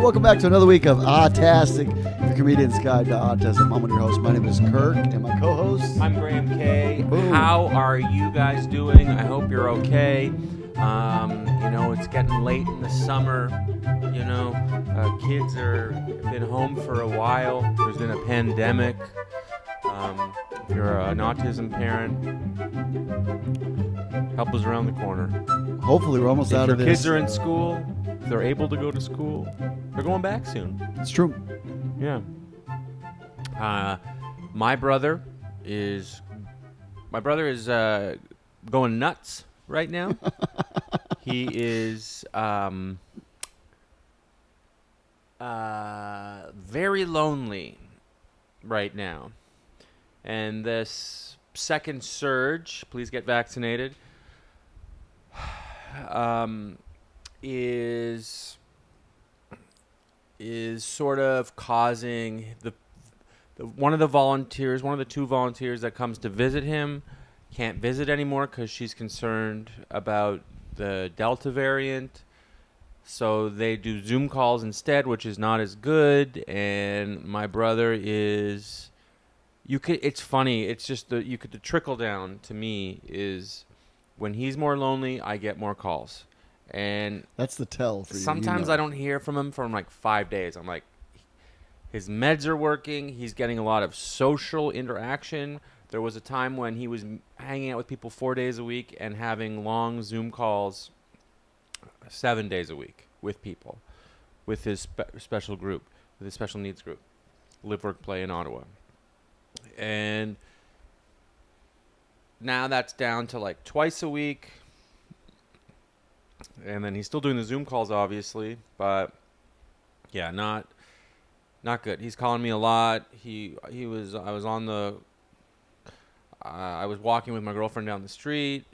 welcome back to another week of Autastic, your comedian's guide to autism. I'm one of your hosts. My name is Kirk, and my co-host... I'm Graham K. Boom. How are you guys doing? I hope you're okay. It's getting late in the summer. Kids have been home for a while. There's been a pandemic. If you're an autism parent, help is around the corner. Hopefully, we're almost out of this. If your kids are in school, if they're able to go to school, they're going back soon. It's true. Yeah. My brother is going nuts right now. He is very lonely right now. And this second surge, please get vaccinated, is sort of causing one of the two volunteers that comes to visit him can't visit anymore because she's concerned about the Delta variant. So they do Zoom calls instead, which is not as good. And my brother is... It's funny. It's just the trickle down to me is when he's more lonely, I get more calls. And that's the tell for you. Sometimes I don't hear from him for like 5 days. I'm like, his meds are working. He's getting a lot of social interaction. There was a time when he was hanging out with people 4 days a week and having long Zoom calls 7 days a week with people, with his special group, with his special needs group, Live, Work, Play in Ottawa. And now that's down to like twice a week. And then he's still doing the Zoom calls, obviously, but yeah, not good. He's calling me a lot. I was walking with my girlfriend down the street,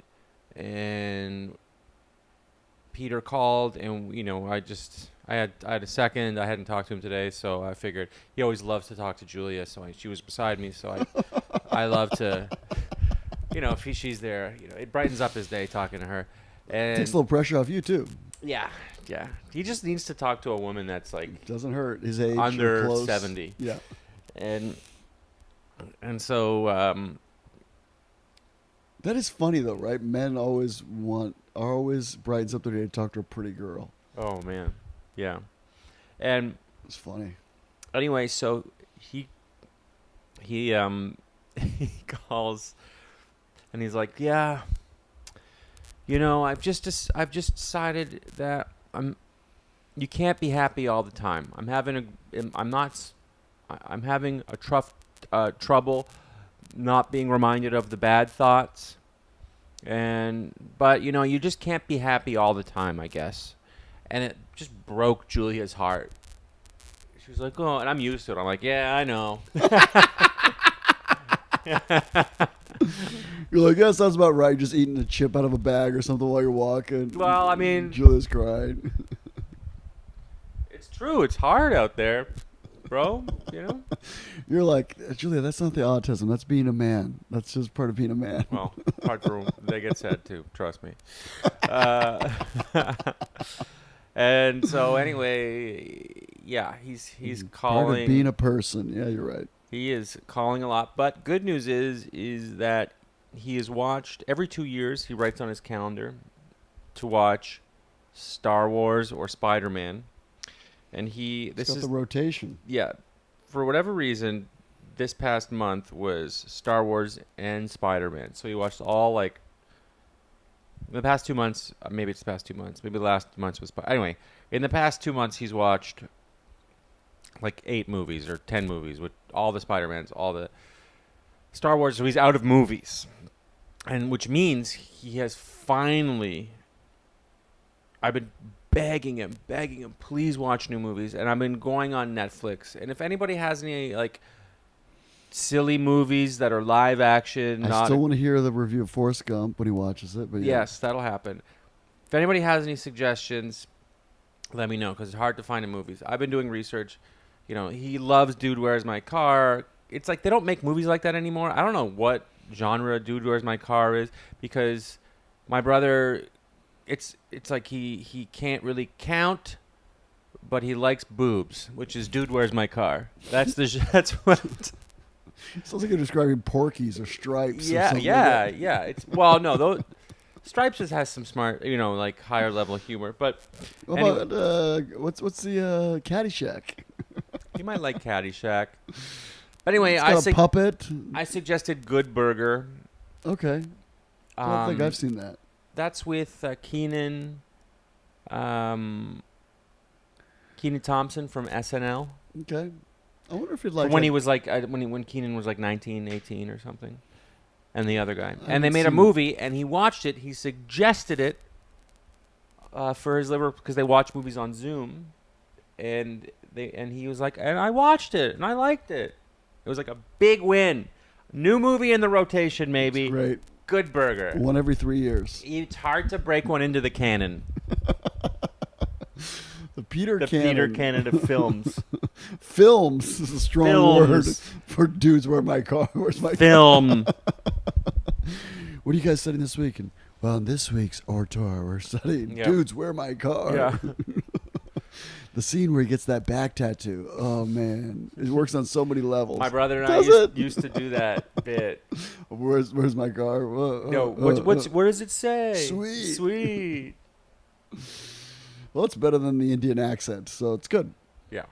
and Peter called, and I had a second. I hadn't talked to him today, so I figured he always loves to talk to Julia. So she was beside me, so I love to, if she's there, it brightens up his day talking to her. And takes a little pressure off you too. Yeah. He just needs to talk to a woman that's like doesn't hurt his age under close. 70. Yeah. And so that is funny though, right? Men always brightens up their day to talk to a pretty girl. Oh man. Yeah. And it's funny. Anyway, so he he calls and he's like, "Yeah, I've just decided that you can't be happy all the time. I'm having trouble not being reminded of the bad thoughts. But you just can't be happy all the time, I guess." And it just broke Julia's heart. She was like, "Oh," and I'm used to it. I'm like, "Yeah, I know." You're like, "Yeah, sounds about right. Just eating a chip out of a bag or something while you're walking." Well, I mean, Julia's crying. It's true. It's hard out there, bro. You're like, "Julia, that's not the autism. That's being a man. That's just part of being a man." Well, hard for they get said too. Trust me. And so anyway, yeah, he's calling. Part of being a person. Yeah, you're right. He is calling a lot. But good news is that he has watched every 2 years. He writes on his calendar to watch Star Wars or Spider-Man, and this is the rotation. Yeah, for whatever reason, this past month was Star Wars and Spider-Man. So he watched all the past 2 months. Maybe it's the past 2 months. Maybe the last month was. Anyway, in the past 2 months, he's watched like 8 movies or 10 movies with all the Spider-Mans, all the Star Wars. So he's out of movies, and which means he has finally. I've been begging him, please watch new movies, and I've been going on Netflix. And if anybody has any silly movies that are live action, I still want to hear the review of Forrest Gump when he watches it. But yeah. Yes, that'll happen. If anybody has any suggestions, let me know, because it's hard to find in movies. I've been doing research. He loves Dude, Where's My Car? It's like they don't make movies like that anymore. I don't know what genre Dude, Where's My Car is, because my brother, it's like he can't really count but he likes boobs, which is dude, where's my car? That's that's what. Sounds like you're describing Porkies or Stripes. Or Yeah, something yeah, like that. yeah. It's well, no, those Stripes just has some smart, like higher level humor. But What anyway, about what's the Caddyshack? you might like Caddyshack. But anyway, It's got a puppet. I suggested Good Burger. Okay, I don't think I've seen that. That's with Keenan Thompson from SNL. Okay, I wonder if you'd From like when he was like when Keenan was like 19, 18 or something, and the other guy. I And they haven't made a seen movie, and he watched it. He suggested it for his liver because they watch movies on Zoom, and he was like, and I watched it, and I liked it. It was like a big win. New movie in the rotation, maybe. Great. Good Burger. One every 3 years. It's hard to break one into the canon. The Peter The Cannon. Peter Cannon of films. Films is a strong Films. word for dudes. Where's my car? Where's my Film. What are you guys studying this week? And well, in this week's Ortor, we're studying dudes. Where my car? Yeah. The scene where he gets that back tattoo. Oh man, it works on so many levels. My brother and Does I it? used to do that bit. Where's my car? No, where does it say? Sweet. Sweet. Well, it's better than the Indian accent, so it's good. Yeah.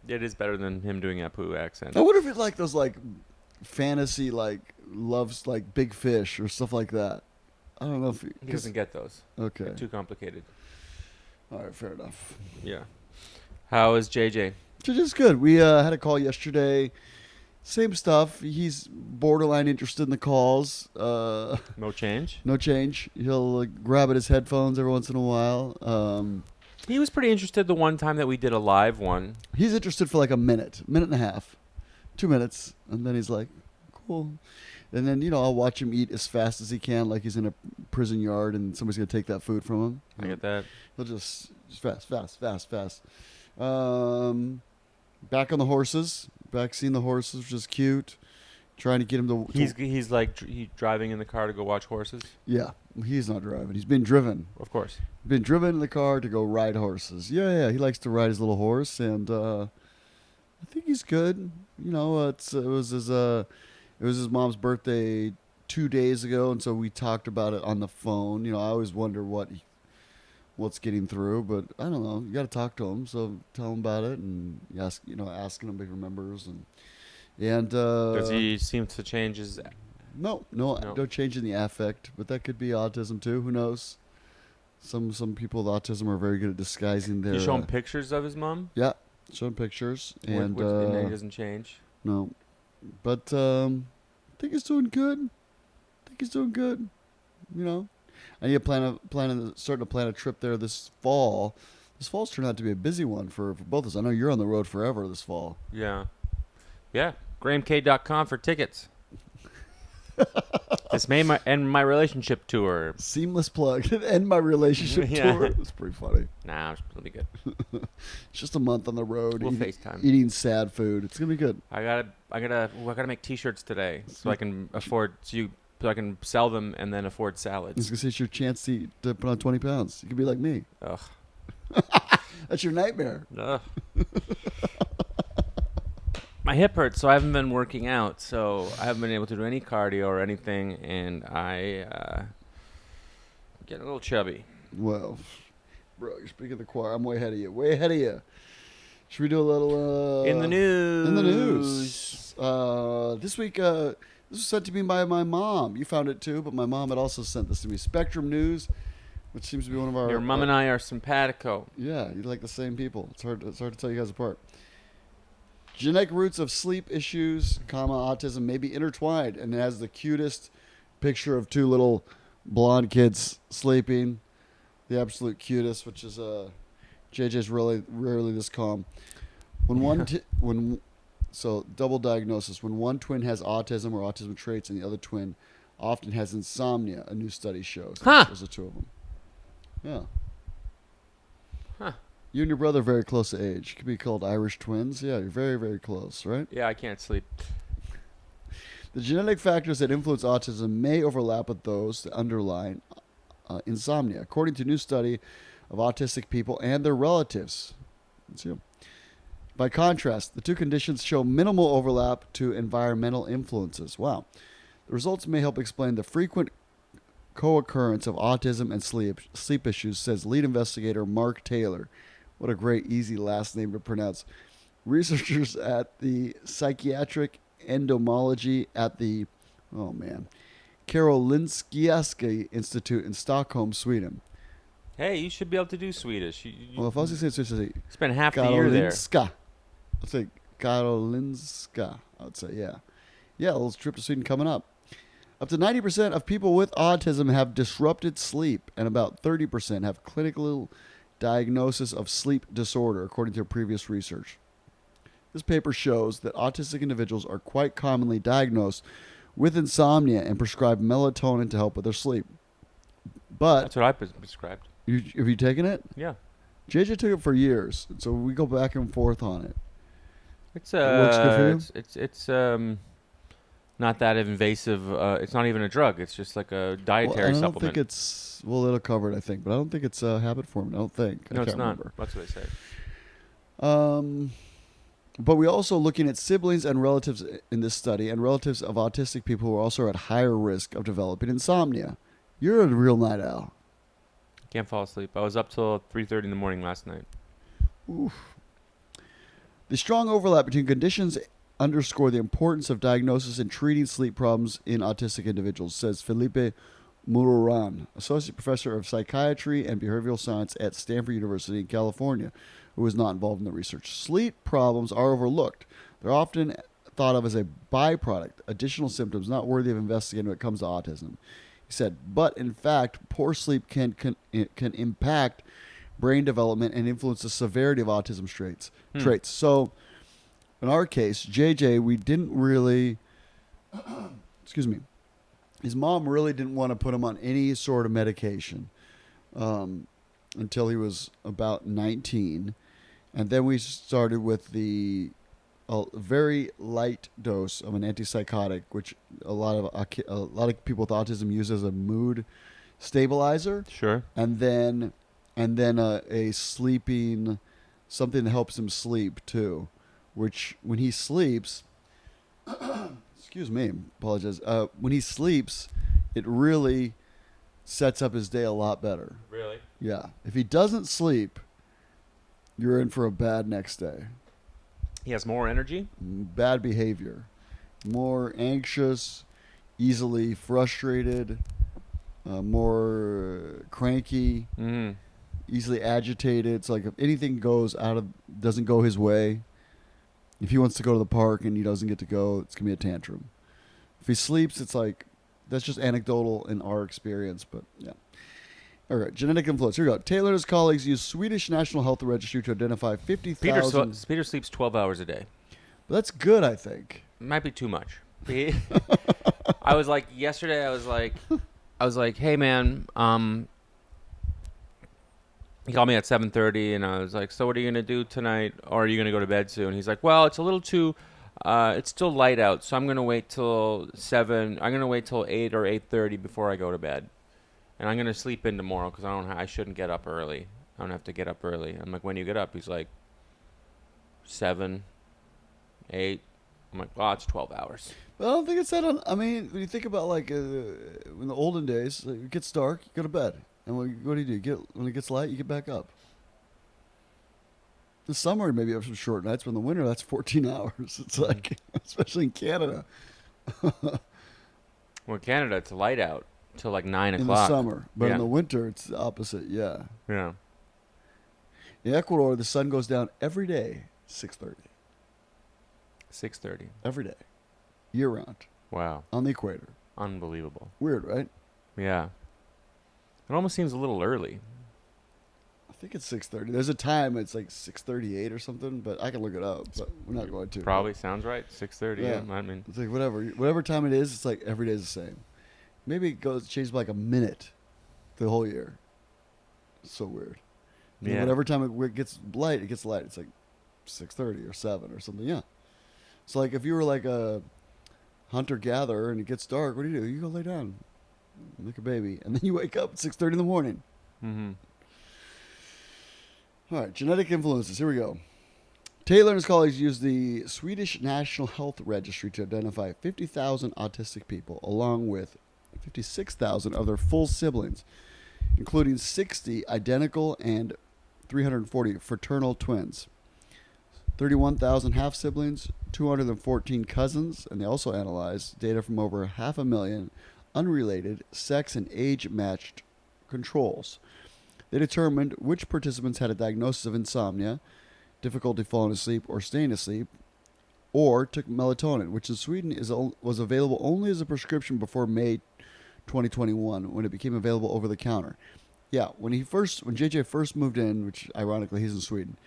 It is better than him doing a Apu accent. I wonder if it's like those like fantasy loves like big fish or stuff like that. I don't know if He doesn't get those. Okay. They're too complicated. All right, fair enough. Yeah. How is JJ? Just good. We had a call yesterday. Same stuff. He's borderline interested in the calls. No change? No change. He'll grab at his headphones every once in a while. He was pretty interested the one time that we did a live one. He's interested for like a minute and a half, 2 minutes, and then he's like, cool. And then, I'll watch him eat as fast as he can, like he's in a prison yard and somebody's going to take that food from him. I get that. He'll just fast. Back on the horses. Back seeing the horses, which is cute. Trying to get him to... He's like driving in the car to go watch horses? Yeah, he's not driving. He's being driven. Of course. Been driven in the car to go ride horses. Yeah, he likes to ride his little horse, and I think he's good. It was his mom's birthday 2 days ago, and so we talked about it on the phone. I always wonder what's getting through, but I don't know. You got to talk to him, so tell him about it, and asking him if he remembers, and Does he seem to change his... No change in the affect, but that could be autism too. Who knows? Some people with autism are very good at disguising their... You show him pictures of his mom? Yeah, show him pictures, and then he doesn't change? No, but I think he's doing good. I need to starting to plan a trip there this fall. This fall's turned out to be a busy one for both of us. I know you're on the road forever this fall. Yeah. GrahamK.com for tickets. This may end my relationship tour. Seamless plug. End my relationship tour. It's pretty funny. Nah, it'll be good. It's just a month on the road. We'll FaceTime. Eating sad food. It's gonna be good. I gotta make T-shirts today so I can so I can sell them and then afford It's salads. gonna say it's your chance to put on 20 pounds. You could be like me. Ugh. That's your nightmare. Ugh. My hip hurts, so I haven't been working out. So I haven't been able to do any cardio or anything, and I get a little chubby. Well, bro, you're speaking of the choir. I'm way ahead of you. Should we do a little... in the news. In the news. This week, this was sent to me by my mom. You found it too, but my mom had also sent this to me. Spectrum News, which seems to be one of our... Your mom and I are simpatico. Yeah, you like the same people. It's hard to tell you guys apart. Genetic roots of sleep issues, autism may be intertwined, and it has the cutest picture of two little blonde kids sleeping. The absolute cutest, which is JJ's rarely this calm. So double diagnosis. When one twin has autism or autism traits, and the other twin often has insomnia. A new study shows. Huh. Those are two of them. Yeah. Huh. You and your brother are very close to age. You could be called Irish twins. Yeah, you're very, very close, right? Yeah, I can't sleep. The genetic factors that influence autism may overlap with those that underlie insomnia, according to a new study of autistic people and their relatives. That's you. By contrast, the two conditions show minimal overlap to environmental influences. Wow. The results may help explain the frequent co-occurrence of autism and sleep issues, says lead investigator Mark Taylor. What a great, easy last name to pronounce. Researchers at the Psychiatric Endomology at the, oh man, Karolinska Institute in Stockholm, Sweden. Hey, you should be able to do Swedish. Well, if I was going to say spent half the year there. Karolinska, I'd say Karolinska. I would say, yeah. Yeah, a little trip to Sweden coming up. Up to 90% of people with autism have disrupted sleep, and about 30% have clinical diagnosis of sleep disorder, according to previous research. This paper shows that autistic individuals are quite commonly diagnosed with insomnia and prescribed melatonin to help with their sleep. But that's what I prescribed. Have you taken it? Yeah. JJ took it for years, so we go back and forth on it. It works good for you? It's not that invasive. It's not even a drug. It's just like a dietary I don't supplement. think it's it'll cover it, I think, but I don't think it's habit forming. I don't think. No, I it's can't not. remember. That's what they say. But we're also looking at siblings and relatives in this study, and relatives of autistic people who are also at higher risk of developing insomnia. You're a real night owl. Can't fall asleep. I was up till 3:30 in the morning last night. Oof. The strong overlap between conditions underscore the importance of diagnosis and treating sleep problems in autistic individuals, says Felipe Mururan, associate professor of psychiatry and behavioral science at Stanford University in California, who was not involved in the research. Sleep problems are overlooked. They're often thought of as a byproduct, additional symptoms not worthy of investigating when it comes to autism. He said, but in fact, poor sleep can impact brain development and influence the severity of autism traits. So, in our case, JJ, we didn't really, excuse me, his mom really didn't want to put him on any sort of medication until he was about 19. And then we started with a very light dose of an antipsychotic, which a lot of people with autism use as a mood stabilizer. Sure. And then a sleeping, something that helps him sleep too, which when he sleeps, excuse me, apologize. When he sleeps, it really sets up his day a lot better. Really? Yeah. If he doesn't sleep, you're in for a bad next day. He has more energy? Bad behavior. More anxious, easily frustrated, more cranky, easily agitated. It's like if anything doesn't go his way, if he wants to go to the park and he doesn't get to go, it's going to be a tantrum. If he sleeps, it's like, that's just anecdotal in our experience, but yeah. All right, genetic influence. Here we go. Taylor and his colleagues used Swedish National Health Registry to identify 50,000. Peter sleeps 12 hours a day. But that's good, I think. Might be too much. I was like, yesterday, I was like, hey, man, he called me at 7:30, and I was like, so what are you going to do tonight, or are you going to go to bed soon? He's like, well, it's a little too, it's still light out, so I'm going to wait till 7, I'm going to wait till 8 or 8:30 before I go to bed. And I'm going to sleep in tomorrow because I shouldn't get up early. I don't have to get up early. I'm like, when do you get up? He's like, 7, 8. I'm like, well, it's 12 hours. But I don't think it's that. I mean, when you think about like in the olden days, like, it gets dark, you go to bed. And what do? When it gets light, you get back up. The summer, maybe you have some short nights, but in the winter, that's 14 hours. It's like, especially in Canada. Well, in Canada, it's light out till like 9 o'clock. In the summer. But Yeah. in the winter, it's the opposite, yeah. Yeah. In Ecuador, the sun goes down every day, 6:30. 6:30. Every day. Year round. Wow. On the equator. Unbelievable. Weird, right? Yeah. It almost seems a little early. I think it's 6:30. There's a time it's like 6:38 or something, but I can look it up, but we're not going to. Probably sounds right. 6:30. Yeah. I mean, it's like whatever time it is, it's like every day is the same. Maybe it changes by like a minute the whole year. It's so weird. yeah. Whatever time it gets light, it gets light. It's like 6:30 or 7 or something. Yeah. So like if you were like a hunter-gatherer and it gets dark, what do? You go lay down, make a baby, and then you wake up at 6:30 in the morning. Mm-hmm. All right, genetic influences. Here we go. Taylor and his colleagues used the Swedish National Health Registry to identify 50,000 autistic people, along with 56,000 of their full siblings, including 60 identical and 340 fraternal twins, 31,000 half siblings, 214 cousins, and they also analyzed data from over half a million unrelated sex and age matched controls. They determined which participants had a diagnosis of insomnia, difficulty falling asleep or staying asleep, or took melatonin, which in Sweden was available only as a prescription before May 2021 when it became available over the counter. Yeah, when JJ first moved in, which ironically he's in Sweden,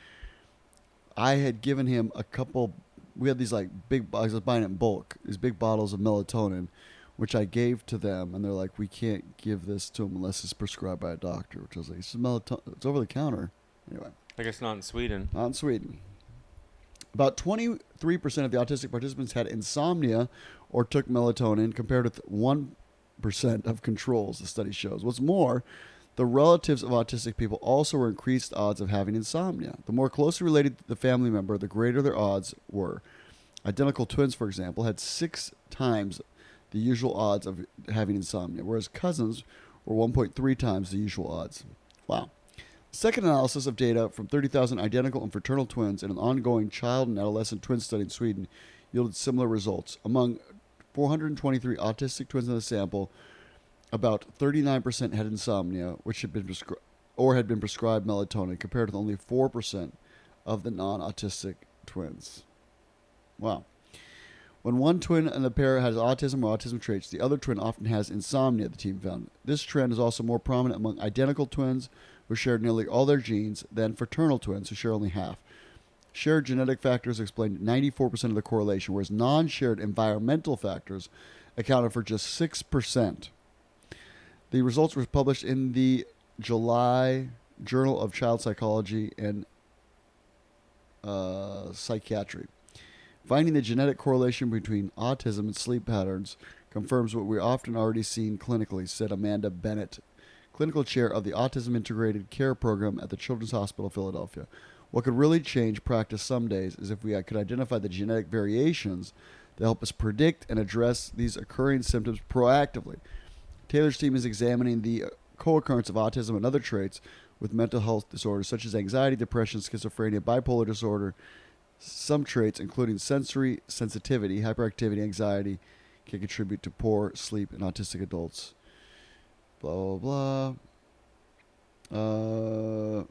I had given him a couple. We had these like big. I was buying it in bulk. These big bottles of melatonin, which I gave to them, and they're like, "We can't give this to him unless it's prescribed by a doctor." Which I was like, "It's melatonin. It's over the counter." Anyway, I guess not in Sweden. not in Sweden. About 23% of the autistic participants had insomnia or took melatonin, compared with 1% of controls, the study shows. What's more, the relatives of autistic people also were increased odds of having insomnia. The more closely related to the family member, the greater their odds were. Identical twins, for example, had 6 times the usual odds of having insomnia, whereas cousins were 1.3 times the usual odds. Wow. Second analysis of data from 30,000 identical and fraternal twins in an ongoing child and adolescent twin study in Sweden yielded similar results. Among 423 autistic twins in the sample, about 39% had insomnia, which had been prescribed melatonin, compared with only 4% of the non-autistic twins. Wow. When one twin in the pair has autism or autism traits, the other twin often has insomnia, the team found. This trend is also more prominent among identical twins who share nearly all their genes than fraternal twins who share only half. Shared genetic factors explained 94% of the correlation, whereas non-shared environmental factors accounted for just 6%. The results were published in the July Journal of Child Psychology and Psychiatry. Finding the genetic correlation between autism and sleep patterns confirms what we're often already seen clinically, said Amanda Bennett, clinical chair of the Autism Integrated Care Program at the Children's Hospital of Philadelphia. What could really change practice some days is if we could identify the genetic variations that help us predict and address these occurring symptoms proactively. Taylor's team is examining the co-occurrence of autism and other traits with mental health disorders such as anxiety, depression, schizophrenia, bipolar disorder. Some traits, including sensory sensitivity, hyperactivity, anxiety, can contribute to poor sleep in autistic adults. Blah, blah, blah.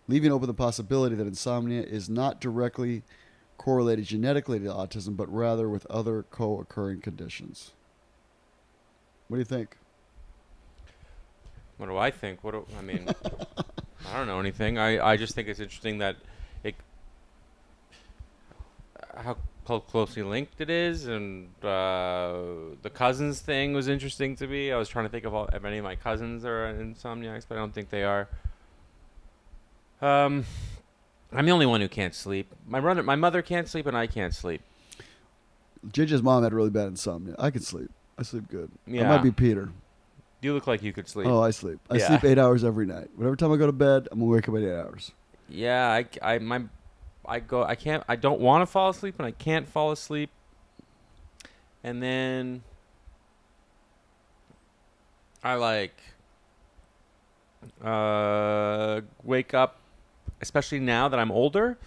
Leaving open the possibility that insomnia is not directly correlated genetically to autism, but rather with other co-occurring conditions. What do you think? What do I think? I mean, I don't know anything. I just think it's interesting that it how closely linked it is, and the cousins thing was interesting to me. I was trying to think if any of my cousins are insomniacs, but I don't think they are. I'm the only one who can't sleep. My mother can't sleep, and I can't sleep. JJ's mom had really bad insomnia. I can sleep. I sleep good. Yeah. I might be Peter. You look like you could sleep. Oh, I sleep. I Yeah. sleep 8 hours every night. Whatever time I go to bed, I'm gonna wake up at 8 hours. Yeah, I don't want to fall asleep, and I can't fall asleep. And then I wake up, especially now that I'm older,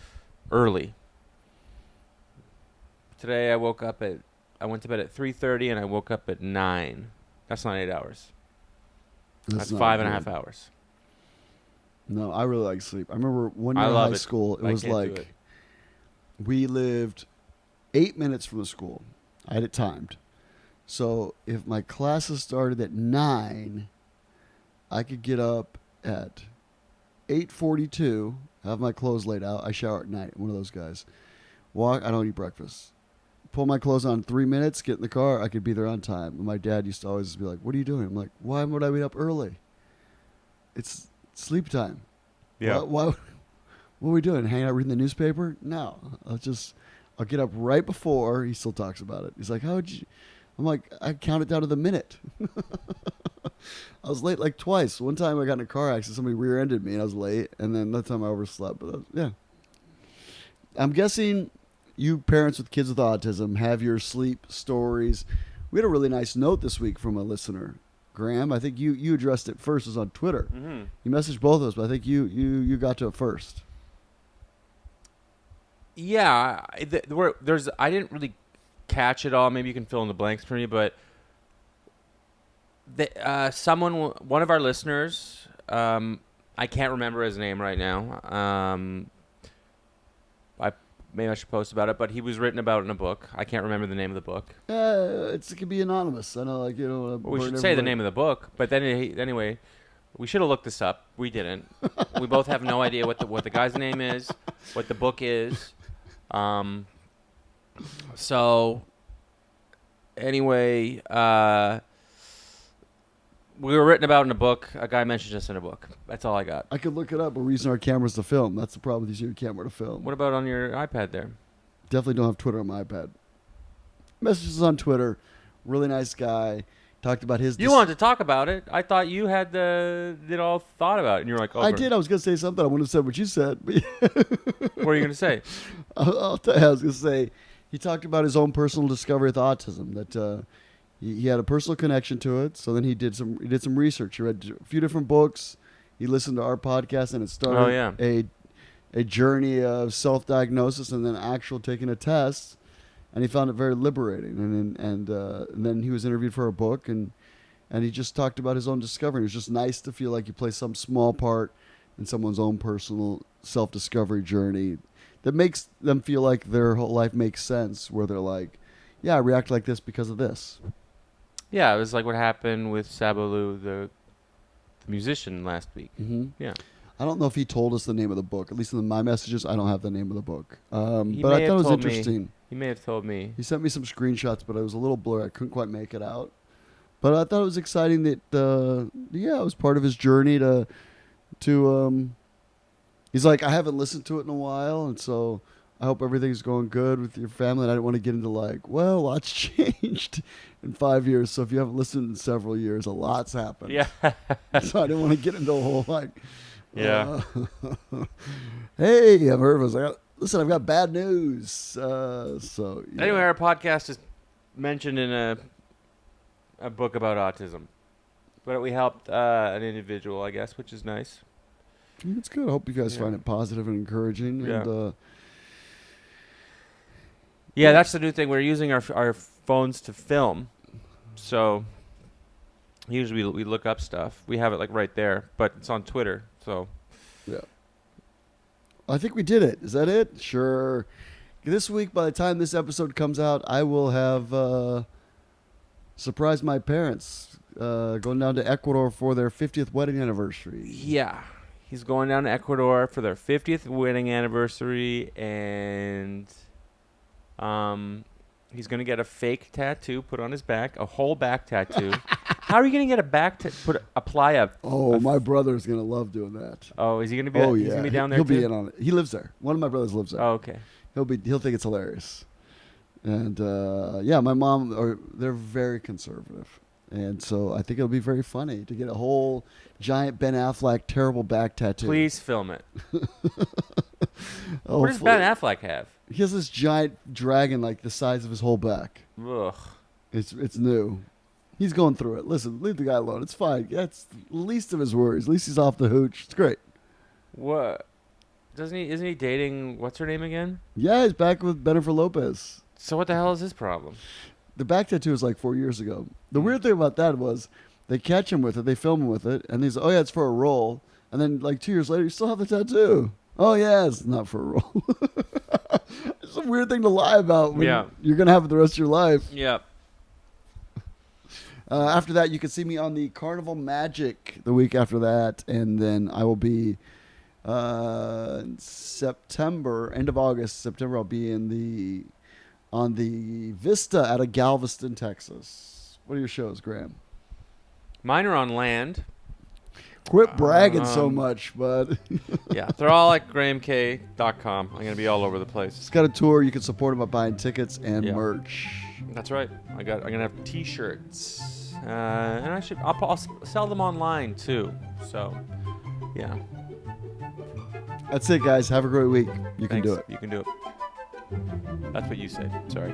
early. Today I went to bed at 3:30 and I woke up at 9. That's not 8 hours. That's not 5.5 good. hours. No, I really like sleep. I remember one year I in love high it. school, it I was can't do like it. we lived 8 minutes from the school. I had it timed. So if my classes started at 9, I could get up at 8:42, have my clothes laid out. I shower at night. One of those guys. I don't eat breakfast. Pull my clothes on in 3 minutes, get in the car, I could be there on time. And my dad used to always be like, "What are you doing?" I'm like, "Why would I be up early? It's sleep time." Yeah. Why what are we doing? Hanging out reading the newspaper? No. I'll get up right before. He still talks about it. He's like, I'm like, I counted down to the minute. I was late like twice. One time I got in a car accident, somebody rear-ended me, and I was late. And then another time I overslept. But yeah, I'm guessing you parents with kids with autism have your sleep stories. We had a really nice note this week from a listener, Graham. I think you addressed it first. It was on Twitter. Mm-hmm. You messaged both of us, but I think you got to it first. Yeah, there's. I didn't really catch it all. Maybe you can fill in the blanks for me, but one of our listeners, I can't remember his name right now. Maybe I should post about it, but he was written about in a book. I can't remember the name of the book. It can be anonymous. I know, like Well, we should say the name of the book, but then anyway, we should have looked this up. We didn't. We both have no idea what the guy's name is, what the book is. So anyway, we were written about in a book. A guy mentioned us in a book. That's all I got. I could look it up. We're using our cameras to film. That's the problem with using your camera to film. What about on your iPad there? Definitely don't have Twitter on my iPad. Messages on Twitter. Really nice guy. Talked about his. You wanted to talk about it. I thought you had all thought about it, and you're like, oh, I did. I was going to say something. I wouldn't have said what you said. But what are you going to say? I'll tell you. I was going to say he talked about his own personal discovery with autism. That he had a personal connection to it. So then he did some research. He read a few different books. He listened to our podcast, and it started a journey of self-diagnosis and then actual taking a test. And he found it very liberating. And then he was interviewed for a book, and he just talked about his own discovery. It was just nice to feel like you play some small part in someone's own personal self-discovery journey that makes them feel like their whole life makes sense, where they're like, yeah, I react like this because of this. Yeah, it was like what happened with Sabalu, the musician, last week. Mm-hmm. Yeah. I don't know if he told us the name of the book. At least in my messages, I don't have the name of the book. But He I may have thought it was told me. interesting. He may have told me. He sent me some screenshots, but it was a little blurry. I couldn't quite make it out. But I thought it was exciting that, it was part of his journey to he's like, I haven't listened to it in a while, and so I hope everything's going good with your family. And I didn't want to get into like, well, lots changed in 5 years. So if you haven't listened in several years, a lot's happened. Yeah. So I didn't want to get into a whole like, Yeah. Hey, I've heard of us. Listen, I've got bad news. So yeah. Anyway, our podcast is mentioned in a book about autism, but we helped an individual, I guess, which is nice. It's good. I hope you guys find it positive and encouraging. Yeah. And, Yeah, that's the new thing. We're using our phones to film, so usually we look up stuff. We have it like right there, but it's on Twitter, so. yeah. I think we did it. Is that it? Sure. This week, by the time this episode comes out, I will have surprised my parents going down to Ecuador for their 50th wedding anniversary. Yeah. He's going down to Ecuador for their 50th wedding anniversary, and he's going to get a fake tattoo put on his back, a whole back tattoo. How are you going to get a back apply a... My brother's going to love doing that. Oh, is he going to be he's going to be down there He'll too? be in on it. He lives there. One of my brothers lives there. Oh, okay. He'll think it's hilarious. And my mom, they're very conservative. And so I think it'll be very funny to get a whole giant Ben Affleck terrible back tattoo. Please film it. Oh, what does Ben Affleck have? He has this giant dragon like the size of his whole back. Ugh. It's new. He's going through it. Listen, leave the guy alone. It's fine. That's the least of his worries. At least he's off the hooch. It's great. What? Isn't he dating, what's her name again? Yeah, he's back with Jennifer Lopez. So what the hell is his problem? The back tattoo was like 4 years ago. The weird thing about that was they catch him with it, they film him with it, and he's like, oh yeah, it's for a role. And then like 2 years later, you still have the tattoo. Oh yeah, it's not for a role. It's a weird thing to lie about when you're going to have it the rest of your life. Yeah. After that, you can see me on the Carnival Magic the week after that, and then I will be in September, end of August, September. I'll be on the Vista out of Galveston, Texas. What are your shows, Graham? Mine are on land. Quit bragging so Um, much, bud. Yeah, they're all at grahamk.com. I'm gonna be all over the place. It's got a tour. You can support him by buying tickets and Yeah. merch. That's right. I'm gonna have T-shirts, and I'll sell them online too. So, yeah. That's it, guys. Have a great week. You can Thanks. do it. You can do it. That's what you said. Sorry.